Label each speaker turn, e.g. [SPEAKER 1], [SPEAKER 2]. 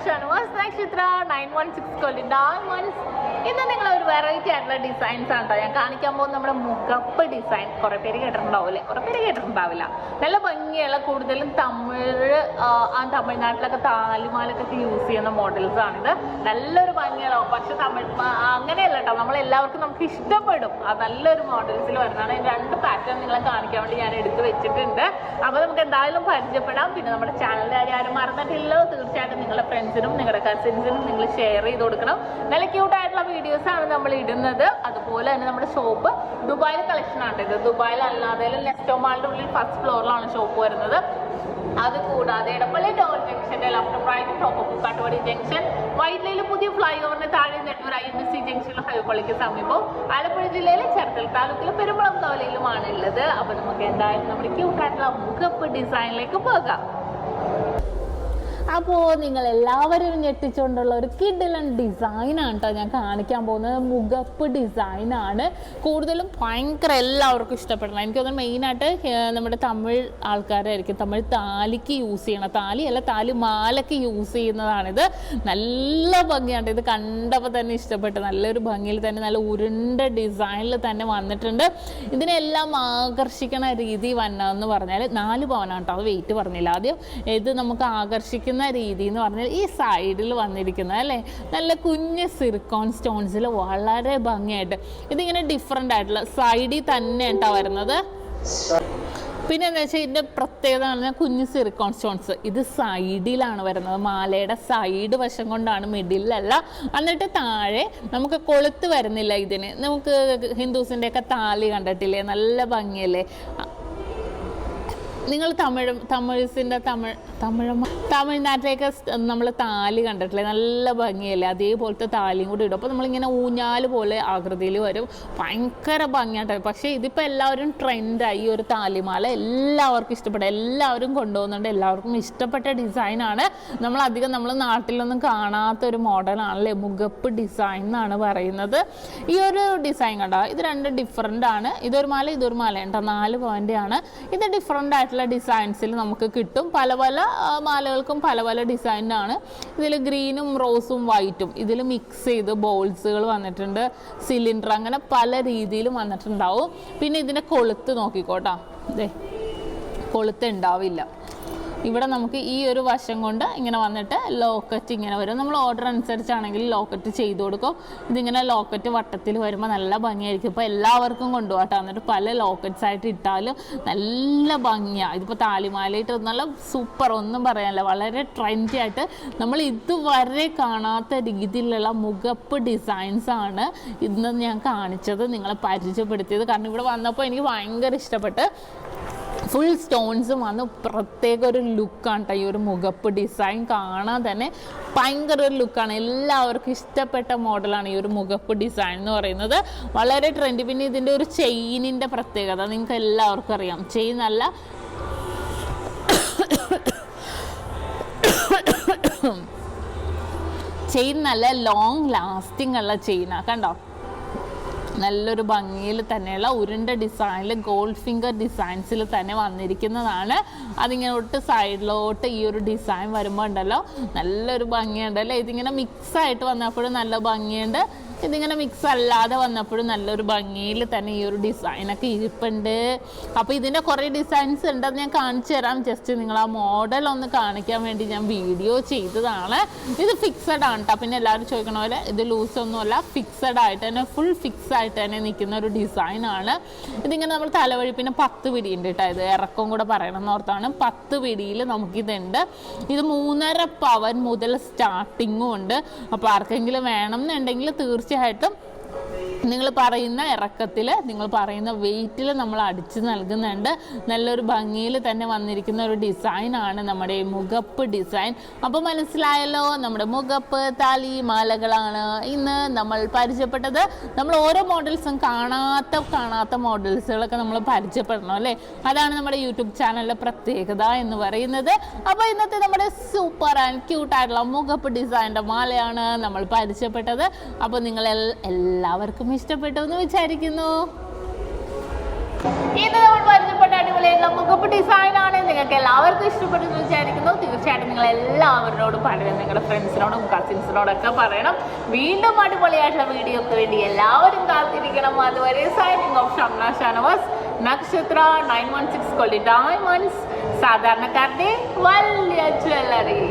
[SPEAKER 1] Shanawas Nakshathra 916 calling diamonds. ഇന്ന് നിങ്ങൾ ഒരു വെറൈറ്റി ആയിട്ടുള്ള ഡിസൈൻസ് ആണ് ഞാൻ കാണിക്കാൻ പോകുന്നത്. നമ്മുടെ മുഖപ്പ് ഡിസൈൻ കുറേ പേര് കേട്ടിട്ടുണ്ടാവില്ലേ, കുറേ പേര് കേട്ടിട്ടുണ്ടാവില്ല. നല്ല ഭംഗിയുള്ള കൂടുതലും തമിഴ്നാട്ടിലൊക്കെ താലിമാലൊക്കെ യൂസ് ചെയ്യുന്ന മോഡൽസ് ആണിത്. നല്ലൊരു ഭംഗിയുള്ള, പക്ഷെ അങ്ങനെയല്ല കേട്ടോ, നമ്മളെല്ലാവർക്കും നമുക്ക് ഇഷ്ടപ്പെടും. നല്ലൊരു മോഡൽസിൽ വരുന്നതാണ്. രണ്ട് പാറ്റേൺ നിങ്ങളെ കാണിക്കാൻ വേണ്ടി ഞാൻ എടുത്ത് വെച്ചിട്ടുണ്ട്. അപ്പോൾ നമുക്ക് എന്തായാലും പരിചയപ്പെടാം. പിന്നെ നമ്മുടെ ചാനലിൻ്റെ കാര്യം ആരും മറന്നിട്ടില്ലോ, തീർച്ചയായിട്ടും നിങ്ങളുടെ ഫ്രണ്ട്സിനും നിങ്ങളുടെ കസിൻസിനും നിങ്ങൾ ഷെയർ ചെയ്ത് കൊടുക്കണം. നല്ല ക്യൂട്ടായിട്ടുള്ള വീഡിയോസാണ് നമ്മൾ ഇടുന്നത്. അതുപോലെ തന്നെ നമ്മുടെ ഷോപ്പ് ദുബായിൽ കളക്ഷൻ ആണ്. ഇത് ദുബായിലല്ലാതെ നെസ്റ്റോ മാളിൻ്റെ ഉള്ളിൽ ഫസ്റ്റ് ഫ്ലോറിലാണ് ഷോപ്പ് വരുന്നത്. അതുകൂടാതെ എടപ്പള്ളി ടോൾ ജംഗ്ഷന്റെ left right top Kattuvadi junction, വൈറ്റിലയിൽ പുതിയ ഫ്ലൈ ഓവറിന് താഴെ നെട്ടൂർ IMC ജംഗ്ഷനിലും ഹൈപ്പള്ളിക്ക് സമീപം, ആലപ്പുഴ ജില്ലയിലെ ചേർത്തല താലൂക്കിലെ പെരുമ്പളം കവലയിലുമാണ് ഉള്ളത്. അപ്പൊ നമുക്ക് എന്തായാലും നമ്മുടെ ക്യൂട്ടായിട്ടുള്ള മുഖപ്പ് ഡിസൈനിലേക്ക് പോകാം. അപ്പോൾ നിങ്ങളെല്ലാവരും ഞെട്ടിച്ചുകൊണ്ടുള്ള ഒരു കിഡിലൻ ഡിസൈനാണ് കേട്ടോ ഞാൻ കാണിക്കാൻ പോകുന്നത്. മുഖപ്പ് ഡിസൈനാണ് കൂടുതലും ഭയങ്കര എല്ലാവർക്കും ഇഷ്ടപ്പെടണം. എനിക്ക് തോന്നുന്നു മെയിനായിട്ട് നമ്മുടെ തമിഴ് ആൾക്കാരായിരിക്കും. തമിഴ് താലിക്ക് യൂസ് ചെയ്യണം, താലിയല്ല താലി മാലയ്ക്ക് യൂസ് ചെയ്യുന്നതാണിത്. നല്ല ഭംഗിയാണ്. ഇത് കണ്ടപ്പോൾ തന്നെ ഇഷ്ടപ്പെട്ടു. നല്ലൊരു ഭംഗിയിൽ തന്നെ നല്ല ഉരുണ്ട ഡിസൈനിൽ തന്നെ വന്നിട്ടുണ്ട്. ഇതിനെല്ലാം ആകർഷിക്കണ രീതി വന്നതെന്ന് പറഞ്ഞാൽ 4 പവനാണ് കേട്ടോ. അത് വെയിറ്റ് പറഞ്ഞില്ല ആദ്യം. ഇത് നമുക്ക് ആകർഷിക്കുന്ന രീതി എന്ന് പറഞ്ഞാൽ ഈ സൈഡിൽ വന്നിരിക്കുന്നത് അല്ലേ, നല്ല കുഞ്ഞ് സിർക്കോൺ സ്റ്റോൺസിൽ വളരെ ഭംഗിയായിട്ട് ഇതിങ്ങനെ ഡിഫറെൻ്റ് ആയിട്ടുള്ള സൈഡിൽ തന്നെ കേട്ടോ വരുന്നത്. പിന്നെ എന്താ വെച്ചാൽ ഇതിൻ്റെ പ്രത്യേകത പറഞ്ഞാൽ കുഞ്ഞ് സിർക്കോൺ സ്റ്റോൺസ് ഇത് സൈഡിലാണ് വരുന്നത്. മാലയുടെ സൈഡ് വശം കൊണ്ടാണ്, മിഡിലല്ല. എന്നിട്ട് താഴെ നമുക്ക് കൊളുത്ത് വരുന്നില്ല. ഇതിന് നമുക്ക് ഹിന്ദുസിൻ്റെയൊക്കെ താലി കണ്ടിട്ടില്ലേ, നല്ല ഭംഗിയല്ലേ. നിങ്ങൾ തമിഴ്നാട്ടിലേക്ക് നമ്മൾ താലി കണ്ടിട്ടില്ലേ, നല്ല ഭംഗിയല്ലേ, അതേപോലത്തെ താലിയും കൂടി ഇടും. അപ്പോൾ നമ്മളിങ്ങനെ ഊഞ്ഞാല് പോലെ ആകൃതിയിൽ വരും, ഭയങ്കര ഭംഗിയായിട്ട്. പക്ഷേ ഇതിപ്പോൾ എല്ലാവരും ട്രെൻഡായി. ഈ ഒരു താലിമാല എല്ലാവർക്കും ഇഷ്ടപ്പെടും, എല്ലാവരും കൊണ്ടുപോകുന്നുണ്ട്, എല്ലാവർക്കും ഇഷ്ടപ്പെട്ട ഡിസൈനാണ്. നമ്മൾ നാട്ടിലൊന്നും കാണാത്തൊരു മോഡലാണല്ലേ, മുഖപ്പ് ഡിസൈൻ എന്നാണ് പറയുന്നത്. ഈ ഒരു ഡിസൈൻ കണ്ടോ, ഇത് രണ്ട് ഡിഫറെൻ്റ് ആണ്. ഇതൊരു മാല ഉണ്ടോ, 4 പവൻ്റെ ആണ്. ഇത് ഡിഫറെൻ്റ് ആയിട്ടുള്ള ഡിസൈൻസിൽ നമുക്ക് കിട്ടും. പല പല മാലകൾക്കും പല പല ഡിസൈനാണ്. ഇതിൽ ഗ്രീനും റോസും വൈറ്റും ഇതിൽ മിക്സ് ചെയ്ത് ബോൾസുകൾ വന്നിട്ടുണ്ട്, സിലിണ്ടർ, അങ്ങനെ പല രീതിയിലും വന്നിട്ടുണ്ടാവും. പിന്നെ ഇതിൻ്റെ കൊളുത്ത് നോക്കിക്കോട്ടോ, ഇതേ കൊളുത്ത് ഉണ്ടാവില്ല. ഇവിടെ നമുക്ക് ഈ ഒരു വശം കൊണ്ട് ഇങ്ങനെ വന്നിട്ട് ലോക്കറ്റ് ഇങ്ങനെ വരും. നമ്മൾ ഓർഡർ അനുസരിച്ചാണെങ്കിൽ ലോക്കറ്റ് ചെയ്ത് കൊടുക്കും. ഇതിങ്ങനെ ലോക്കറ്റ് വട്ടത്തിൽ വരുമ്പോൾ നല്ല ഭംഗിയായിരിക്കും. ഇപ്പോൾ എല്ലാവർക്കും കൊണ്ടുപോകട്ടോ. എന്നിട്ട് പല ലോക്കറ്റ്സ് ആയിട്ട് ഇട്ടാലും നല്ല ഭംഗിയാണ്. ഇതിപ്പോൾ താലിമാലയിട്ട് നല്ല സൂപ്പർ, ഒന്നും പറയാനില്ല. വളരെ ട്രെൻഡി ആയിട്ട് നമ്മൾ ഇതുവരെ കാണാത്ത രീതിയിലുള്ള മുഖപ്പ് ഡിസൈൻസാണ് ഇന്ന് ഞാൻ കാണിച്ചത്, നിങ്ങളെ പരിചയപ്പെടുത്തിയത്. കാരണം ഇവിടെ വന്നപ്പോൾ എനിക്ക് ഭയങ്കര ഇഷ്ടപ്പെട്ട്. ഫുൾ സ്റ്റോൺസും വന്ന് പ്രത്യേക ഒരു ലുക്കാണ് കേട്ടോ. ഈ ഒരു മുഖപ്പ് ഡിസൈൻ കാണാൻ തന്നെ ഭയങ്കര ഒരു ലുക്കാണ്. എല്ലാവർക്കും ഇഷ്ടപ്പെട്ട മോഡലാണ് ഈ ഒരു മുഖപ്പ് ഡിസൈൻ എന്ന് പറയുന്നത്. വളരെ ട്രെൻഡി. പിന്നെ ഇതിൻ്റെ ഒരു ചെയിനിൻ്റെ പ്രത്യേകത നിങ്ങൾക്ക് എല്ലാവർക്കും അറിയാം. ചെയിൻ നല്ല ലോങ് ലാസ്റ്റിംഗ് ഉള്ള ചെയിനാണ് കണ്ടോ. നല്ലൊരു ഭംഗിയിൽ തന്നെയുള്ള ഉരുണ്ട ഡിസൈനിൽ ഗോൾഡ് ഫിംഗർ ഡിസൈൻസിൽ തന്നെ വന്നിരിക്കുന്നതാണ്. അതിങ്ങനെ സൈഡിലോട്ട് ഈ ഒരു ഡിസൈൻ വരുമ്പോൾ ഉണ്ടല്ലോ നല്ലൊരു ഭംഗിയുണ്ടല്ലേ. ഇതിങ്ങനെ മിക്സായിട്ട് വന്നപ്പോഴും നല്ല ഭംഗിയുണ്ട്. ഇതിങ്ങനെ മിക്സ് അല്ലാതെ വന്നപ്പോഴും നല്ലൊരു ഭംഗിയിൽ തന്നെ ഈ ഒരു ഡിസൈനൊക്കെ ഇരിപ്പുണ്ട്. അപ്പോൾ ഇതിൻ്റെ കുറേ ഡിസൈൻസ് ഉണ്ടെന്ന് ഞാൻ കാണിച്ചു തരാം. ജസ്റ്റ് നിങ്ങൾ ആ മോഡൽ ഒന്ന് കാണിക്കാൻ വേണ്ടി ഞാൻ വീഡിയോ ചെയ്തതാണ്. ഇത് ഫിക്സഡ് ആണ് കേട്ടോ. പിന്നെ എല്ലാവരും ചോദിക്കണ പോലെ ഇത് ലൂസൊന്നുമല്ല, ഫിക്സഡ് ആയിട്ട് തന്നെ, ഫുൾ ഫിക്സ് ആയിട്ട് തന്നെ നിൽക്കുന്ന ഒരു ഡിസൈനാണ്. ഇതിങ്ങനെ നമ്മൾ തലവഴി പിന്നെ 10 പിടി ഉണ്ട് കേട്ടോ. ഇത് ഇറക്കം കൂടെ പറയണം എന്നോർത്താണ്. 10 പിടിയിൽ നമുക്കിതുണ്ട്. ഇത് 3.5 പവൻ മുതൽ സ്റ്റാർട്ടിങ്ങും ഉണ്ട്. അപ്പോൾ ആർക്കെങ്കിലും വേണം എന്നുണ്ടെങ്കിൽ തീർച്ചയായിട്ടും നിങ്ങൾ പറയുന്ന ഇറക്കത്തിൽ, നിങ്ങൾ പറയുന്ന വെയിറ്റിൽ നമ്മൾ അടിച്ച് നൽകുന്നുണ്ട്. നല്ലൊരു ഭംഗിയിൽ തന്നെ വന്നിരിക്കുന്ന ഒരു ഡിസൈനാണ് നമ്മുടെ ഈ മുഖപ്പ് ഡിസൈൻ. അപ്പോൾ മനസ്സിലായല്ലോ, നമ്മുടെ മുഖപ്പ് താലി മാലകളാണ് ഇന്ന് നമ്മൾ പരിചയപ്പെട്ടത്. നമ്മൾ ഓരോ മോഡൽസും കാണാത്ത മോഡൽസുകളൊക്കെ നമ്മൾ പരിചയപ്പെടണം അല്ലേ. അതാണ് നമ്മുടെ യൂട്യൂബ് ചാനലിലെ പ്രത്യേകത എന്ന് പറയുന്നത്. അപ്പോൾ ഇന്നത്തെ നമ്മുടെ സൂപ്പർ ആൻഡ് ക്യൂട്ടായിട്ടുള്ള മുഖപ്പ് ഡിസൈൻ്റെ മാലയാണ് നമ്മൾ പരിചയപ്പെട്ടത്. അപ്പോൾ നിങ്ങൾ എല്ലാവർക്കും ഇഷ്ടപ്പെട്ടു എന്ന് വിചാരിക്കുന്നു. ഇന്ന് നമ്മൾ പരിചയപ്പെട്ട അടിപൊളിയായിട്ടുള്ള മുഖപ്പ് ഡിസൈനാണ്. നിങ്ങൾക്ക് എല്ലാവർക്കും ഇഷ്ടപ്പെട്ടെന്ന് വിചാരിക്കുന്നു. തീർച്ചയായിട്ടും നിങ്ങൾ എല്ലാവരോടും പറയണം, നിങ്ങളുടെ ഫ്രണ്ട്സിനോടും കസിൻസിനോടൊക്കെ പറയണം. വീണ്ടും അടിപൊളിയായിട്ടുള്ള വീഡിയോക്ക് വേണ്ടി എല്ലാവരും കാത്തിരിക്കണം. അതുവരെ സൈനിങ് ഓഫ് ഷംന ഷാനവാസ്, നക്ഷത്ര 916 കൊല്ലി ഡയമണ്ട്സ്, സാധാരണക്കാരുടെ വലിയ ജ്വല്ലറി.